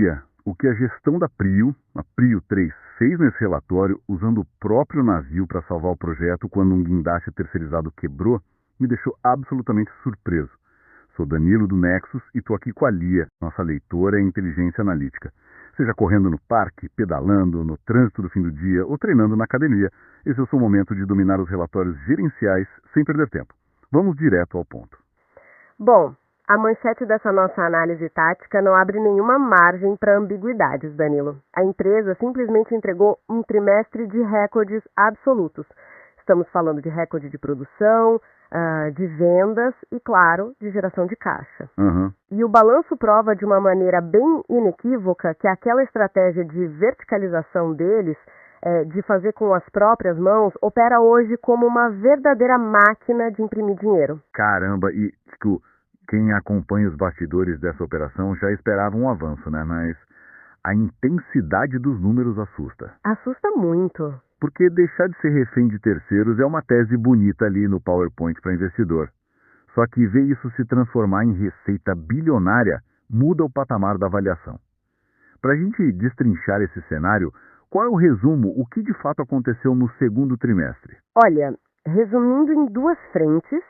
Lia, o que a gestão da Prio, a Prio 3, fez nesse relatório, usando o próprio navio para salvar o projeto quando um guindaste terceirizado quebrou, me deixou absolutamente surpreso. Sou Danilo do Nexus e estou aqui com a Lia, nossa leitora e inteligência analítica. Seja correndo no parque, pedalando, no trânsito do fim do dia ou treinando na academia, esse é o seu momento de dominar os relatórios gerenciais sem perder tempo. Vamos direto ao ponto. Bom, a manchete dessa nossa análise tática não abre nenhuma margem para ambiguidades, Danilo. A empresa simplesmente entregou um trimestre de recordes absolutos. Estamos falando de recorde de produção, de vendas e, claro, de geração de caixa. Uhum. E o balanço prova de uma maneira bem inequívoca que aquela estratégia de verticalização deles, de fazer com as próprias mãos, opera hoje como uma verdadeira máquina de imprimir dinheiro. Caramba, e quem acompanha os bastidores dessa operação já esperava um avanço, né? Mas a intensidade dos números assusta. Assusta muito. Porque deixar de ser refém de terceiros é uma tese bonita ali no PowerPoint para investidor. Só que ver isso se transformar em receita bilionária muda o patamar da avaliação. Para a gente destrinchar esse cenário, qual é o resumo, o que de fato aconteceu no segundo trimestre? Olha, resumindo em duas frentes,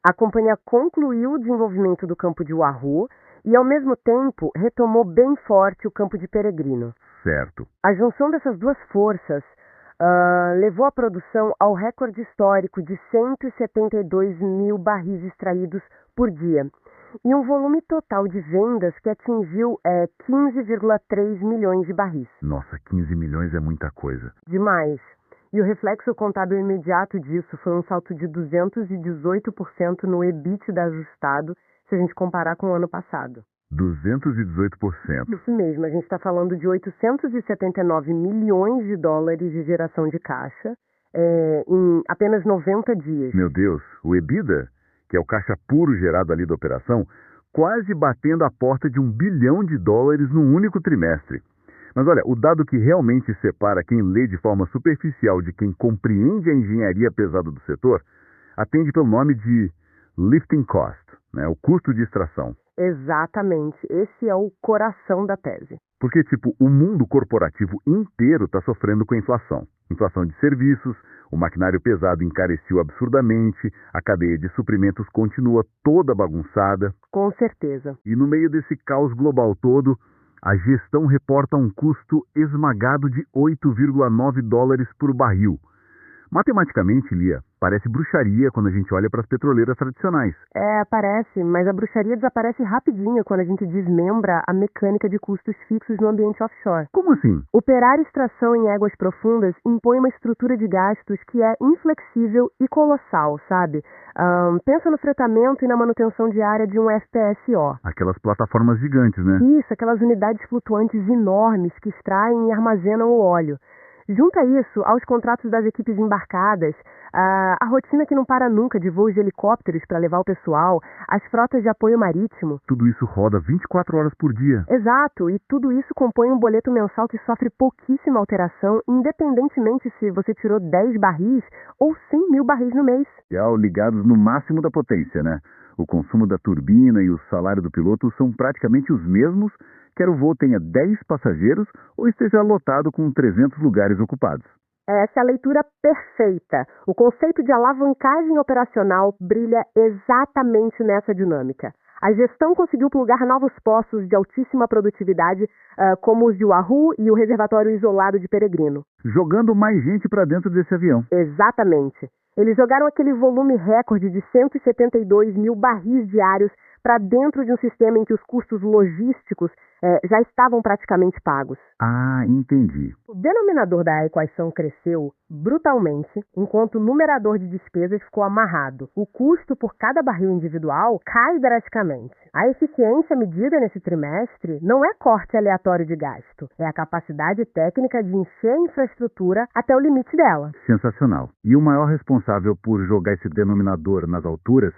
a companhia concluiu o desenvolvimento do campo de Wahoo e, ao mesmo tempo, retomou bem forte o campo de Peregrino. Certo. A junção dessas duas forças levou a produção ao recorde histórico de 172 mil barris extraídos por dia e um volume total de vendas que atingiu 15,3 milhões de barris. Nossa, 15 milhões é muita coisa. Demais. E o reflexo contábil imediato disso foi um salto de 218% no EBITDA ajustado, se a gente comparar com o ano passado. 218%. Isso mesmo, a gente está falando de 879 milhões de dólares de geração de caixa em apenas 90 dias. Meu Deus, o EBITDA, que é o caixa puro gerado ali da operação, quase batendo a porta de $1 bilhão num único trimestre. Mas olha, o dado que realmente separa quem lê de forma superficial de quem compreende a engenharia pesada do setor, atende pelo nome de lifting cost, né, o custo de extração. Exatamente, esse é o coração da tese. Porque, o mundo corporativo inteiro está sofrendo com a inflação. Inflação de serviços, o maquinário pesado encareceu absurdamente, a cadeia de suprimentos continua toda bagunçada. Com certeza. E no meio desse caos global todo, a gestão reporta um custo esmagado de $8,9 por barril. Matematicamente, Lia, parece bruxaria quando a gente olha para as petroleiras tradicionais. Parece, mas a bruxaria desaparece rapidinho quando a gente desmembra a mecânica de custos fixos no ambiente offshore. Como assim? Operar extração em águas profundas impõe uma estrutura de gastos que é inflexível e colossal, sabe? Pensa no fretamento e na manutenção diária de um FPSO. Aquelas plataformas gigantes, né? Isso, aquelas unidades flutuantes enormes que extraem e armazenam o óleo. Junta isso aos contratos das equipes embarcadas, a rotina que não para nunca de voos de helicópteros para levar o pessoal, as frotas de apoio marítimo. Tudo isso roda 24 horas por dia. Exato, e tudo isso compõe um boleto mensal que sofre pouquíssima alteração, independentemente se você tirou 10 barris ou 100 mil barris no mês. Ligados no máximo da potência, né? O consumo da turbina e o salário do piloto são praticamente os mesmos, quer o voo tenha 10 passageiros ou esteja lotado com 300 lugares ocupados. Essa é a leitura perfeita. O conceito de alavancagem operacional brilha exatamente nessa dinâmica. A gestão conseguiu plugar novos poços de altíssima produtividade, como os de Wahoo e o reservatório isolado de Peregrino. Jogando mais gente para dentro desse avião. Exatamente. Eles jogaram aquele volume recorde de 172 mil barris diários para dentro de um sistema em que os custos logísticos já estavam praticamente pagos. Ah, entendi. O denominador da equação cresceu brutalmente, enquanto o numerador de despesas ficou amarrado. O custo por cada barril individual cai drasticamente. A eficiência medida nesse trimestre não é corte aleatório de gasto, é a capacidade técnica de encher a infraestrutura até o limite dela. Sensacional. E o maior responsável por jogar esse denominador nas alturas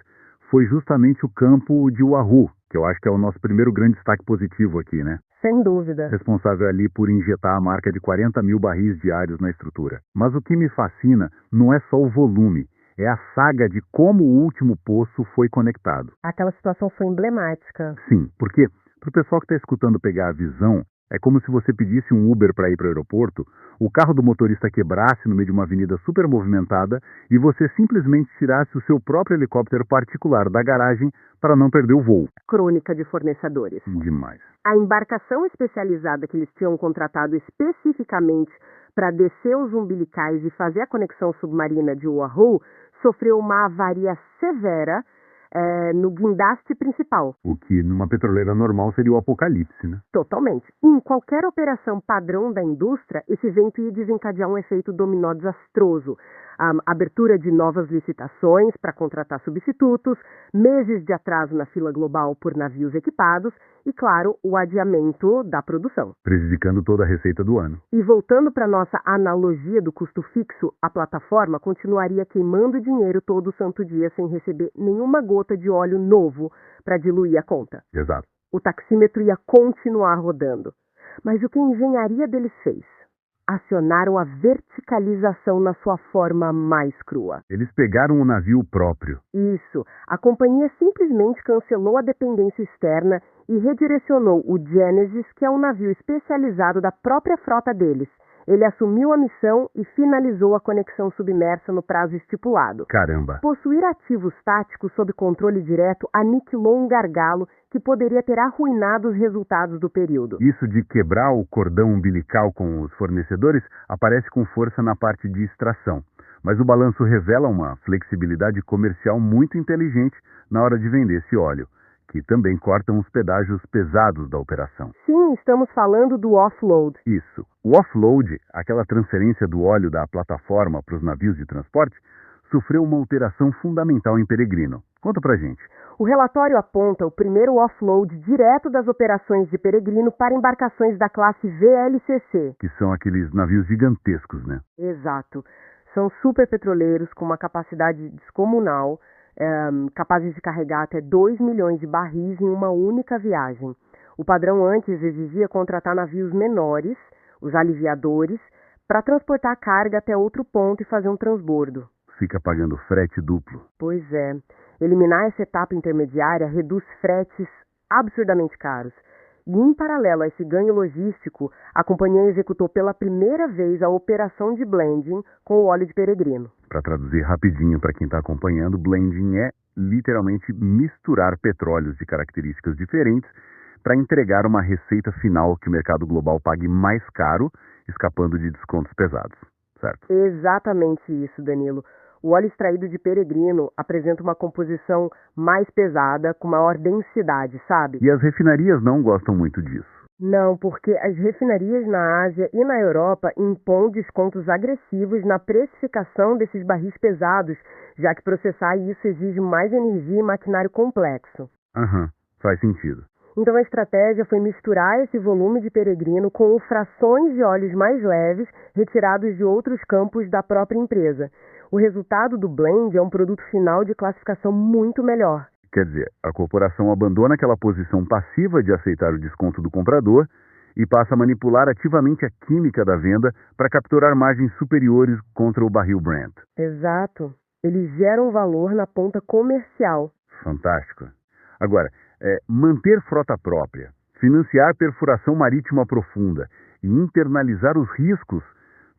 foi justamente o campo de Wahoo, que eu acho que é o nosso primeiro grande destaque positivo aqui, né? Sem dúvida. Responsável ali por injetar a marca de 40 mil barris diários na estrutura. Mas o que me fascina não é só o volume, é a saga de como o último poço foi conectado. Aquela situação foi emblemática. Sim, porque para o pessoal que está escutando pegar a visão, É como se você pedisse um Uber para ir para o aeroporto, o carro do motorista quebrasse no meio de uma avenida super movimentada e você simplesmente tirasse o seu próprio helicóptero particular da garagem para não perder o voo. Crônica de fornecedores. Demais. A embarcação especializada que eles tinham contratado especificamente para descer os umbilicais e fazer a conexão submarina de Oahu sofreu uma avaria severa no guindaste principal. O que numa petroleira normal seria o apocalipse, né? Totalmente. Em qualquer operação padrão da indústria, esse evento ia desencadear um efeito dominó desastroso. A abertura de novas licitações para contratar substitutos, meses de atraso na fila global por navios equipados e, claro, o adiamento da produção. Prejudicando toda a receita do ano. E voltando para nossa analogia do custo fixo, a plataforma continuaria queimando dinheiro todo santo dia sem receber nenhuma gota de óleo novo para diluir a conta. Exato. O taxímetro ia continuar rodando. Mas o que a engenharia deles fez? Acionaram a verticalização na sua forma mais crua. Eles pegaram o navio próprio. Isso. A companhia simplesmente cancelou a dependência externa e redirecionou o Genesis, que é um navio especializado da própria frota deles. Ele assumiu a missão e finalizou a conexão submersa no prazo estipulado. Caramba! Possuir ativos táticos sob controle direto aniquilou um gargalo que poderia ter arruinado os resultados do período. Isso de quebrar o cordão umbilical com os fornecedores aparece com força na parte de extração. Mas o balanço revela uma flexibilidade comercial muito inteligente na hora de vender esse óleo, que também cortam os pedágios pesados da operação. Sim, estamos falando do offload. Isso. O offload, aquela transferência do óleo da plataforma para os navios de transporte, sofreu uma alteração fundamental em Peregrino. Conta pra gente. O relatório aponta o primeiro offload direto das operações de Peregrino para embarcações da classe VLCC. Que são aqueles navios gigantescos, né? Exato. São superpetroleiros com uma capacidade descomunal, capazes de carregar até 2 milhões de barris em uma única viagem. O padrão antes exigia contratar navios menores, os aliviadores, para transportar a carga até outro ponto e fazer um transbordo. Fica pagando frete duplo. Pois é. Eliminar essa etapa intermediária reduz fretes absurdamente caros. E, em paralelo a esse ganho logístico, a companhia executou pela primeira vez a operação de blending com o óleo de Peregrino. Para traduzir rapidinho para quem está acompanhando, blending é literalmente misturar petróleos de características diferentes para entregar uma receita final que o mercado global pague mais caro, escapando de descontos pesados, certo? Exatamente isso, Danilo. O óleo extraído de Peregrino apresenta uma composição mais pesada, com maior densidade, sabe? E as refinarias não gostam muito disso. Não, porque as refinarias na Ásia e na Europa impõem descontos agressivos na precificação desses barris pesados, já que processar isso exige mais energia e maquinário complexo. Faz sentido. Então a estratégia foi misturar esse volume de Peregrino com frações de óleos mais leves retirados de outros campos da própria empresa. O resultado do blend é um produto final de classificação muito melhor. Quer dizer, a corporação abandona aquela posição passiva de aceitar o desconto do comprador e passa a manipular ativamente a química da venda para capturar margens superiores contra o barril Brent. Exato. Eles geram valor na ponta comercial. Fantástico. Agora, manter frota própria, financiar perfuração marítima profunda e internalizar os riscos,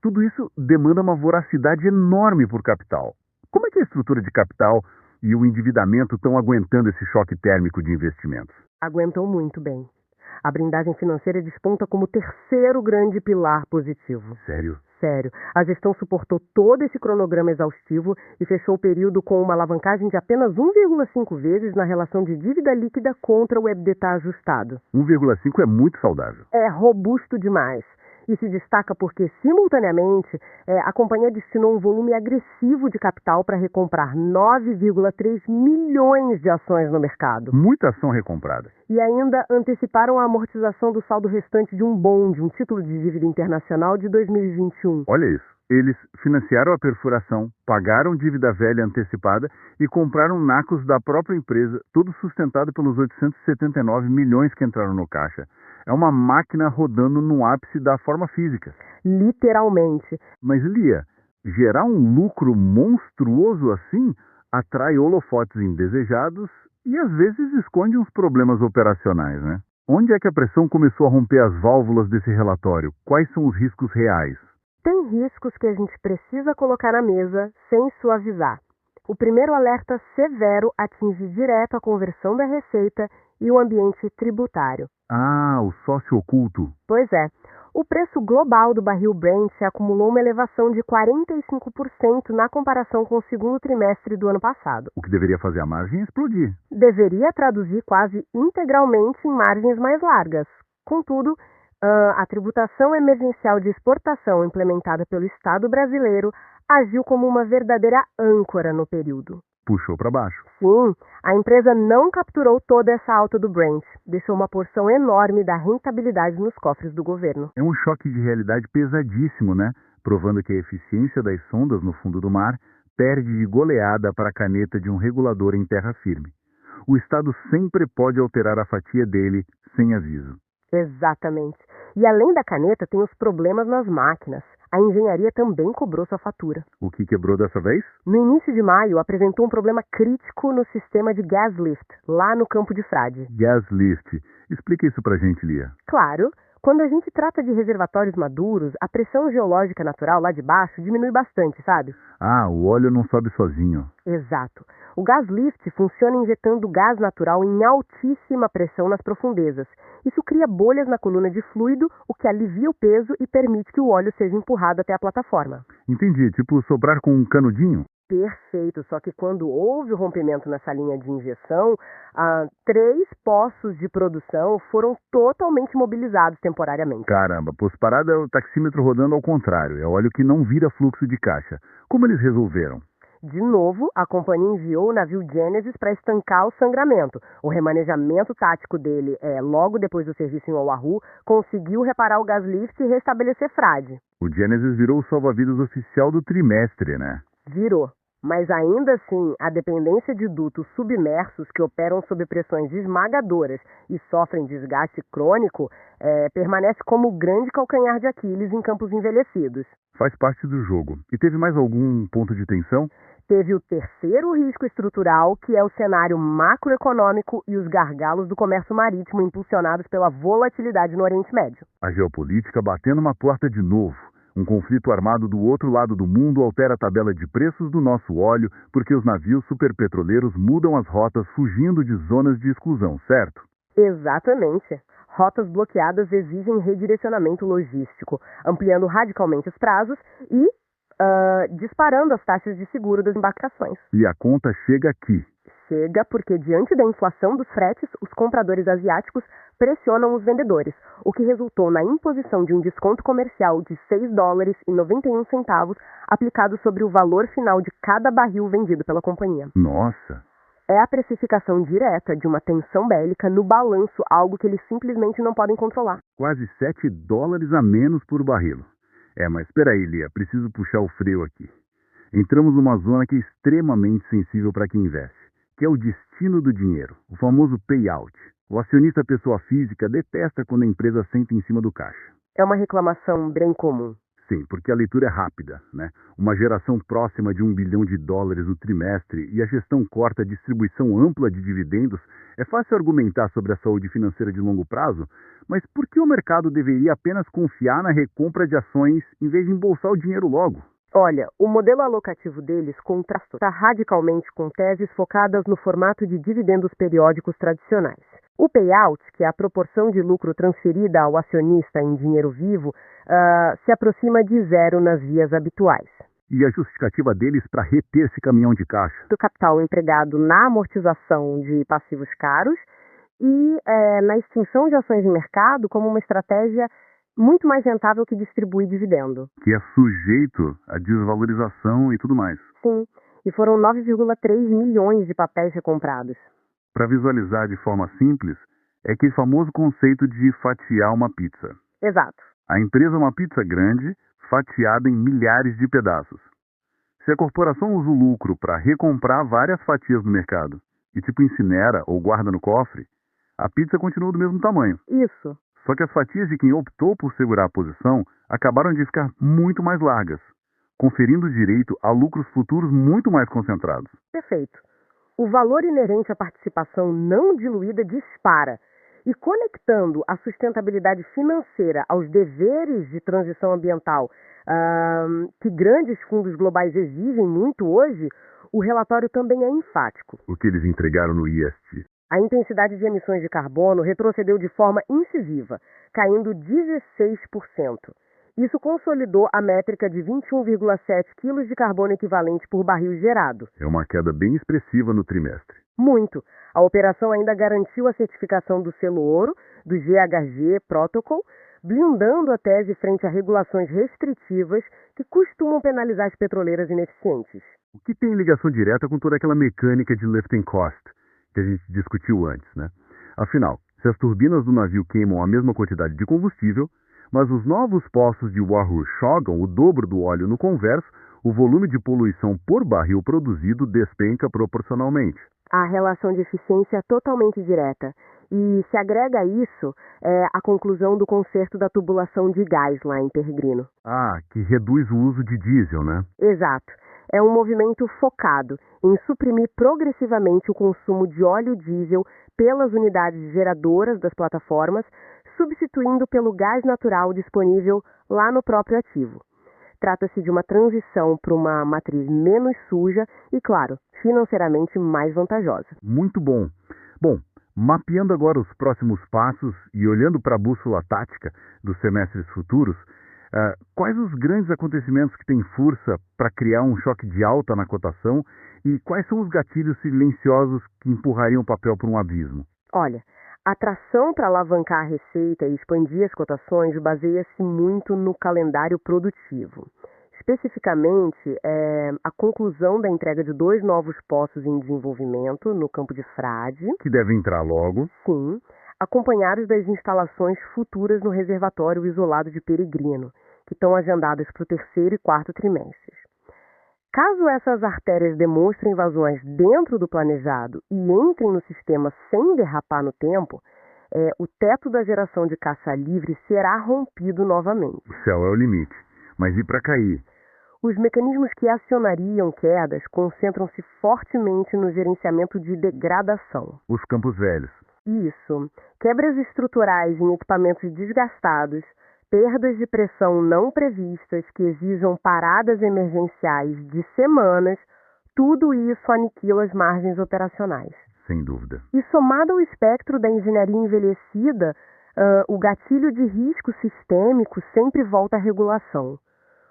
tudo isso demanda uma voracidade enorme por capital. Como é que a estrutura de capital e o endividamento estão aguentando esse choque térmico de investimentos? Aguentam muito bem. A blindagem financeira desponta como o terceiro grande pilar positivo. Sério? Sério. A gestão suportou todo esse cronograma exaustivo e fechou o período com uma alavancagem de apenas 1,5 vezes na relação de dívida líquida contra o EBITDA ajustado. 1,5 é muito saudável. É robusto demais. E se destaca porque, simultaneamente, a companhia destinou um volume agressivo de capital para recomprar 9,3 milhões de ações no mercado. Muita ação recomprada. E ainda anteciparam a amortização do saldo restante de um bond, um título de dívida internacional de 2021. Olha isso. Eles financiaram a perfuração, pagaram dívida velha antecipada e compraram nacos da própria empresa, tudo sustentado pelos 879 milhões que entraram no caixa. É uma máquina rodando no ápice da forma física. Literalmente. Mas, Lia, gerar um lucro monstruoso assim atrai holofotes indesejados e às vezes esconde uns problemas operacionais, né? Onde é que a pressão começou a romper as válvulas desse relatório? Quais são os riscos reais? Tem riscos que a gente precisa colocar na mesa sem suavizar. O primeiro alerta severo atinge direto a conversão da receita e o ambiente tributário. Ah, o sócio oculto. Pois é. O preço global do barril Brent acumulou uma elevação de 45% na comparação com o segundo trimestre do ano passado. O que deveria fazer a margem explodir. Deveria traduzir quase integralmente em margens mais largas. Contudo, a tributação emergencial de exportação implementada pelo Estado brasileiro agiu como uma verdadeira âncora no período. Puxou para baixo. Sim, a empresa não capturou toda essa alta do Brent, deixou uma porção enorme da rentabilidade nos cofres do governo. É um choque de realidade pesadíssimo, né? Provando que a eficiência das sondas no fundo do mar perde de goleada para a caneta de um regulador em terra firme. O Estado sempre pode alterar a fatia dele sem aviso. Exatamente. E além da caneta, tem os problemas nas máquinas. A engenharia também cobrou sua fatura. O que quebrou dessa vez? No início de maio, apresentou um problema crítico no sistema de gas lift, lá no Campo de Frade. Gas lift. Explica isso pra gente, Lia. Claro. Quando a gente trata de reservatórios maduros, a pressão geológica natural lá de baixo diminui bastante, sabe? Ah, o óleo não sobe sozinho. Exato. O gas lift funciona injetando gás natural em altíssima pressão nas profundezas. Isso cria bolhas na coluna de fluido, o que alivia o peso e permite que o óleo seja empurrado até a plataforma. Entendi, tipo soprar com um canudinho? Perfeito, só que quando houve o rompimento nessa linha de injeção, 3 poços de produção foram totalmente mobilizados temporariamente. Caramba, posto parado é o taxímetro rodando ao contrário, é óleo que não vira fluxo de caixa. Como eles resolveram? De novo, a companhia enviou o navio Genesis para estancar o sangramento. O remanejamento tático dele, logo depois do serviço em Oahu, conseguiu reparar o gas lift e restabelecer frade. O Genesis virou o salva-vidas oficial do trimestre, né? Virou. Mas ainda assim, a dependência de dutos submersos que operam sob pressões esmagadoras e sofrem desgaste crônico permanece como o grande calcanhar de Aquiles em campos envelhecidos. Faz parte do jogo. E teve mais algum ponto de tensão? Teve o terceiro risco estrutural, que é o cenário macroeconômico e os gargalos do comércio marítimo impulsionados pela volatilidade no Oriente Médio. A geopolítica batendo uma porta de novo. Um conflito armado do outro lado do mundo altera a tabela de preços do nosso óleo porque os navios superpetroleiros mudam as rotas fugindo de zonas de exclusão, certo? Exatamente. Rotas bloqueadas exigem redirecionamento logístico, ampliando radicalmente os prazos e disparando as taxas de seguro das embarcações. E a conta chega aqui. Chega porque, diante da inflação dos fretes, os compradores asiáticos pressionam os vendedores, o que resultou na imposição de um desconto comercial de $6,91 aplicado sobre o valor final de cada barril vendido pela companhia. Nossa! É a precificação direta de uma tensão bélica no balanço, algo que eles simplesmente não podem controlar. Quase $7 a menos por barril. Mas espera aí, Lia, preciso puxar o freio aqui. Entramos numa zona que é extremamente sensível para quem investe, que é o destino do dinheiro, o famoso payout. O acionista pessoa física detesta quando a empresa senta em cima do caixa. É uma reclamação bem comum. Sim, porque a leitura é rápida, né? Uma geração próxima de $1 bilhão no trimestre e a gestão corta a distribuição ampla de dividendos, é fácil argumentar sobre a saúde financeira de longo prazo, mas por que o mercado deveria apenas confiar na recompra de ações em vez de embolsar o dinheiro logo? Olha, o modelo alocativo deles contrasta radicalmente com teses focadas no formato de dividendos periódicos tradicionais. O payout, que é a proporção de lucro transferida ao acionista em dinheiro vivo, se aproxima de zero nas vias habituais. E a justificativa deles para reter esse caminhão de caixa? Do capital empregado na amortização de passivos caros e na extinção de ações de mercado como uma estratégia muito mais rentável que distribuir dividendo. Que é sujeito à desvalorização e tudo mais. Sim, e foram 9,3 milhões de papéis recomprados. Para visualizar de forma simples, é aquele famoso conceito de fatiar uma pizza. Exato. A empresa é uma pizza grande, fatiada em milhares de pedaços. Se a corporação usa o lucro para recomprar várias fatias no mercado e tipo incinera ou guarda no cofre, a pizza continua do mesmo tamanho. Isso. Só que as fatias de quem optou por segurar a posição acabaram de ficar muito mais largas, conferindo direito a lucros futuros muito mais concentrados. Perfeito. O valor inerente à participação não diluída dispara. E conectando a sustentabilidade financeira aos deveres de transição ambiental que grandes fundos globais exigem muito hoje, o relatório também é enfático. O que eles entregaram no ESG? A intensidade de emissões de carbono retrocedeu de forma incisiva, caindo 16%. Isso consolidou a métrica de 21,7 quilos de carbono equivalente por barril gerado. É uma queda bem expressiva no trimestre. Muito. A operação ainda garantiu a certificação do selo ouro, do GHG Protocol, blindando a tese frente a regulações restritivas que costumam penalizar as petroleiras ineficientes. O que tem ligação direta com toda aquela mecânica de lifting cost que a gente discutiu antes, né? Afinal, se as turbinas do navio queimam a mesma quantidade de combustível, mas os novos poços de Wahoo jogam o dobro do óleo no converso, o volume de poluição por barril produzido despenca proporcionalmente. A relação de eficiência é totalmente direta. E se agrega a isso a conclusão do conserto da tubulação de gás lá em Peregrino. Que reduz o uso de diesel, né? Exato. É um movimento focado em suprimir progressivamente o consumo de óleo diesel pelas unidades geradoras das plataformas, substituindo pelo gás natural disponível lá no próprio ativo. Trata-se de uma transição para uma matriz menos suja e, claro, financeiramente mais vantajosa. Muito bom. Bom, mapeando agora os próximos passos e olhando para a bússola tática dos semestres futuros, quais os grandes acontecimentos que têm força para criar um choque de alta na cotação e quais são os gatilhos silenciosos que empurrariam o papel para um abismo? Olha, a atração para alavancar a receita e expandir as cotações baseia-se muito no calendário produtivo. Especificamente, a conclusão da entrega de 2 novos poços em desenvolvimento no campo de Frade. Que devem entrar logo. Sim, acompanhados das instalações futuras no reservatório isolado de Peregrino, que estão agendadas para o 3º e 4º trimestres. Caso essas artérias demonstrem vazões dentro do planejado e entrem no sistema sem derrapar no tempo, o teto da geração de caixa livre será rompido novamente. O céu é o limite. Mas e para cair? Os mecanismos que acionariam quedas concentram-se fortemente no gerenciamento de degradação. Os campos velhos. Isso. Quebras estruturais em equipamentos desgastados, perdas de pressão não previstas que exijam paradas emergenciais de semanas, tudo isso aniquila as margens operacionais. Sem dúvida. E somado ao espectro da engenharia envelhecida, o gatilho de risco sistêmico sempre volta à regulação.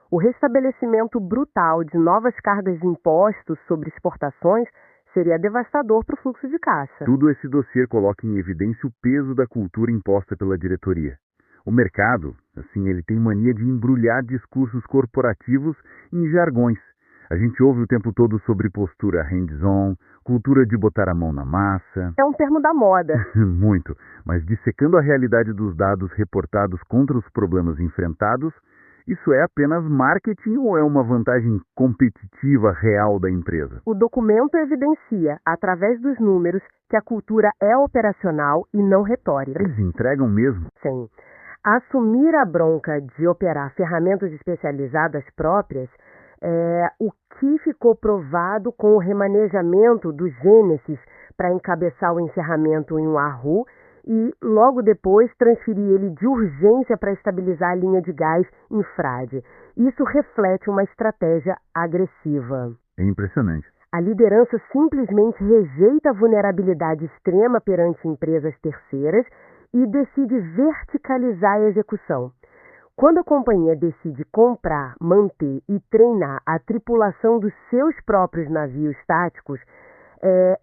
O restabelecimento brutal de novas cargas de impostos sobre exportações seria devastador para o fluxo de caixa. Tudo esse dossiê coloca em evidência o peso da cultura imposta pela diretoria. O mercado, ele tem mania de embrulhar discursos corporativos em jargões. A gente ouve o tempo todo sobre postura hands-on, cultura de botar a mão na massa. É um termo da moda. Muito, mas dissecando a realidade dos dados reportados contra os problemas enfrentados, isso é apenas marketing ou é uma vantagem competitiva real da empresa? O documento evidencia, através dos números, que a cultura é operacional e não retórica. Eles entregam mesmo? Sim. Assumir a bronca de operar ferramentas especializadas próprias é o que ficou provado com o remanejamento do Gênesis para encabeçar o encerramento em Wahoo e, logo depois, transferir ele de urgência para estabilizar a linha de gás em Frade. Isso reflete uma estratégia agressiva. É impressionante. A liderança simplesmente rejeita a vulnerabilidade extrema perante empresas terceiras e decide verticalizar a execução. Quando a companhia decide comprar, manter e treinar a tripulação dos seus próprios navios táticos,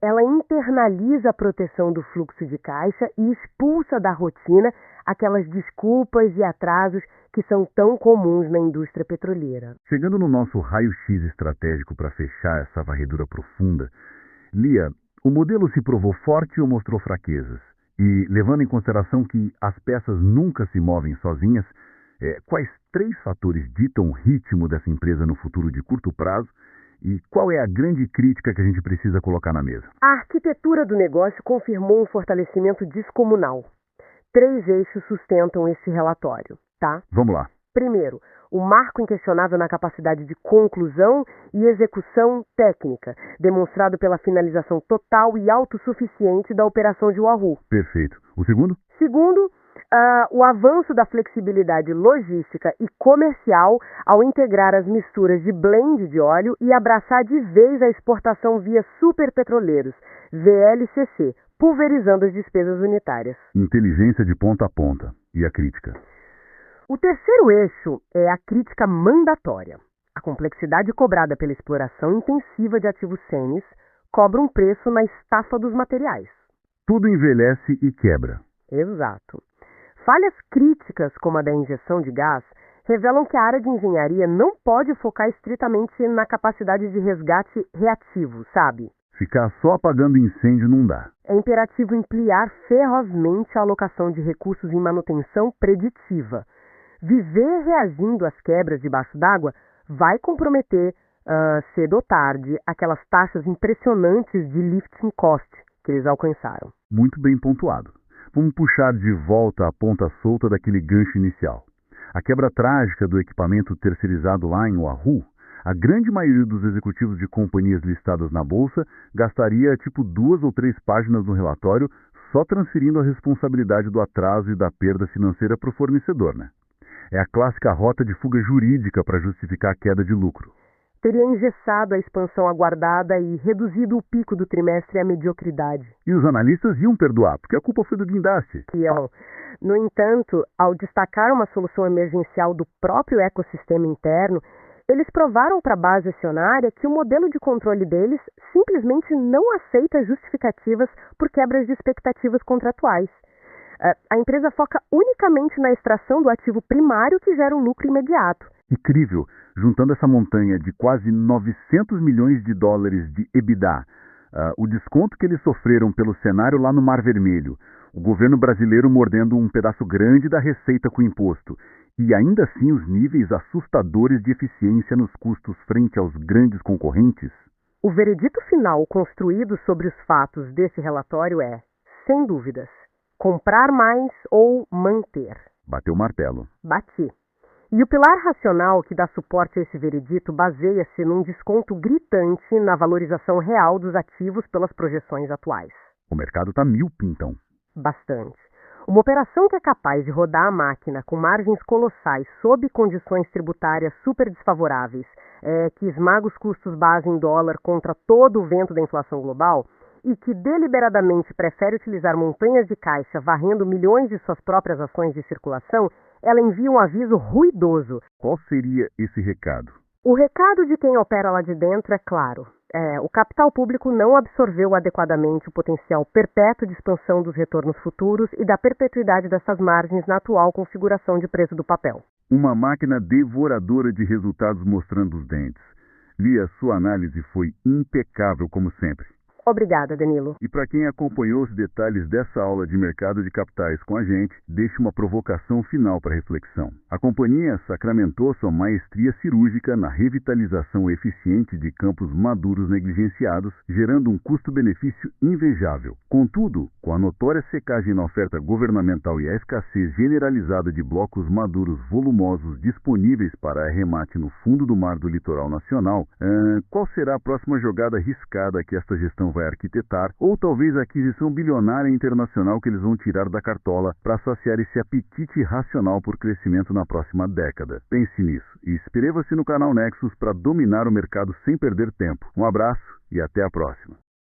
ela internaliza a proteção do fluxo de caixa e expulsa da rotina aquelas desculpas e atrasos que são tão comuns na indústria petroleira. Chegando no nosso raio-x estratégico para fechar essa varredura profunda, Lia, o modelo se provou forte ou mostrou fraquezas? E, levando em consideração que as peças nunca se movem sozinhas, quais 3 fatores ditam o ritmo dessa empresa no futuro de curto prazo? E qual é a grande crítica que a gente precisa colocar na mesa? A arquitetura do negócio confirmou um fortalecimento descomunal. 3 eixos sustentam esse relatório, tá? Vamos lá. Primeiro, o marco inquestionável na capacidade de conclusão e execução técnica, demonstrado pela finalização total e autossuficiente da operação de Wahoo. Perfeito. O segundo? Segundo, o avanço da flexibilidade logística e comercial ao integrar as misturas de blend de óleo e abraçar de vez a exportação via superpetroleiros, VLCC, pulverizando as despesas unitárias. Inteligência de ponta a ponta. E a crítica? O terceiro eixo é a crítica mandatória. A complexidade cobrada pela exploração intensiva de ativos sênis cobra um preço na estafa dos materiais. Tudo envelhece e quebra. Exato. Falhas críticas, como a da injeção de gás, revelam que a área de engenharia não pode focar estritamente na capacidade de resgate reativo, sabe? Ficar só apagando incêndio não dá. É imperativo ampliar ferozmente a alocação de recursos em manutenção preditiva. Viver reagindo às quebras debaixo d'água vai comprometer, cedo ou tarde, aquelas taxas impressionantes de lifting cost que eles alcançaram. Muito bem pontuado. Vamos puxar de volta a ponta solta daquele gancho inicial. A quebra trágica do equipamento terceirizado lá em Wahoo, a grande maioria dos executivos de companhias listadas na bolsa gastaria tipo 2 ou 3 páginas no relatório só transferindo a responsabilidade do atraso e da perda financeira para o fornecedor, né? É a clássica rota de fuga jurídica para justificar a queda de lucro. Teria engessado a expansão aguardada e reduzido o pico do trimestre à mediocridade. E os analistas iam perdoar, porque a culpa foi do guindaste. No entanto, ao destacar uma solução emergencial do próprio ecossistema interno, eles provaram para a base acionária que o modelo de controle deles simplesmente não aceita justificativas por quebras de expectativas contratuais. A empresa foca unicamente na extração do ativo primário que gera um lucro imediato. Incrível, juntando essa montanha de quase 900 milhões de dólares de EBITDA, o desconto que eles sofreram pelo cenário lá no Mar Vermelho, o governo brasileiro mordendo um pedaço grande da receita com imposto, e ainda assim os níveis assustadores de eficiência nos custos frente aos grandes concorrentes. O veredito final construído sobre os fatos desse relatório é, sem dúvidas, comprar mais ou manter. Bateu o martelo. Bati. E o pilar racional que dá suporte a esse veredito baseia-se num desconto gritante na valorização real dos ativos pelas projeções atuais. O mercado está míope, então. Bastante. Uma operação que é capaz de rodar a máquina com margens colossais sob condições tributárias super desfavoráveis, que esmaga os custos base em dólar contra todo o vento da inflação global, e que deliberadamente prefere utilizar montanhas de caixa varrendo milhões de suas próprias ações de circulação, ela envia um aviso ruidoso. Qual seria esse recado? O recado de quem opera lá de dentro é claro. O capital público não absorveu adequadamente o potencial perpétuo de expansão dos retornos futuros e da perpetuidade dessas margens na atual configuração de preço do papel. Uma máquina devoradora de resultados mostrando os dentes. Lia, sua análise foi impecável como sempre. Obrigada, Danilo. E para quem acompanhou os detalhes dessa aula de mercado de capitais com a gente, deixe uma provocação final para reflexão. A companhia sacramentou sua maestria cirúrgica na revitalização eficiente de campos maduros negligenciados, gerando um custo-benefício invejável. Contudo, com a notória secagem na oferta governamental e a escassez generalizada de blocos maduros volumosos disponíveis para arremate no fundo do mar do litoral nacional, qual será a próxima jogada arriscada que esta gestão vai arquitetar, ou talvez a aquisição bilionária internacional que eles vão tirar da cartola para saciar esse apetite racional por crescimento na próxima década? Pense nisso e inscreva-se no canal Nexus para dominar o mercado sem perder tempo. Um abraço e até a próxima.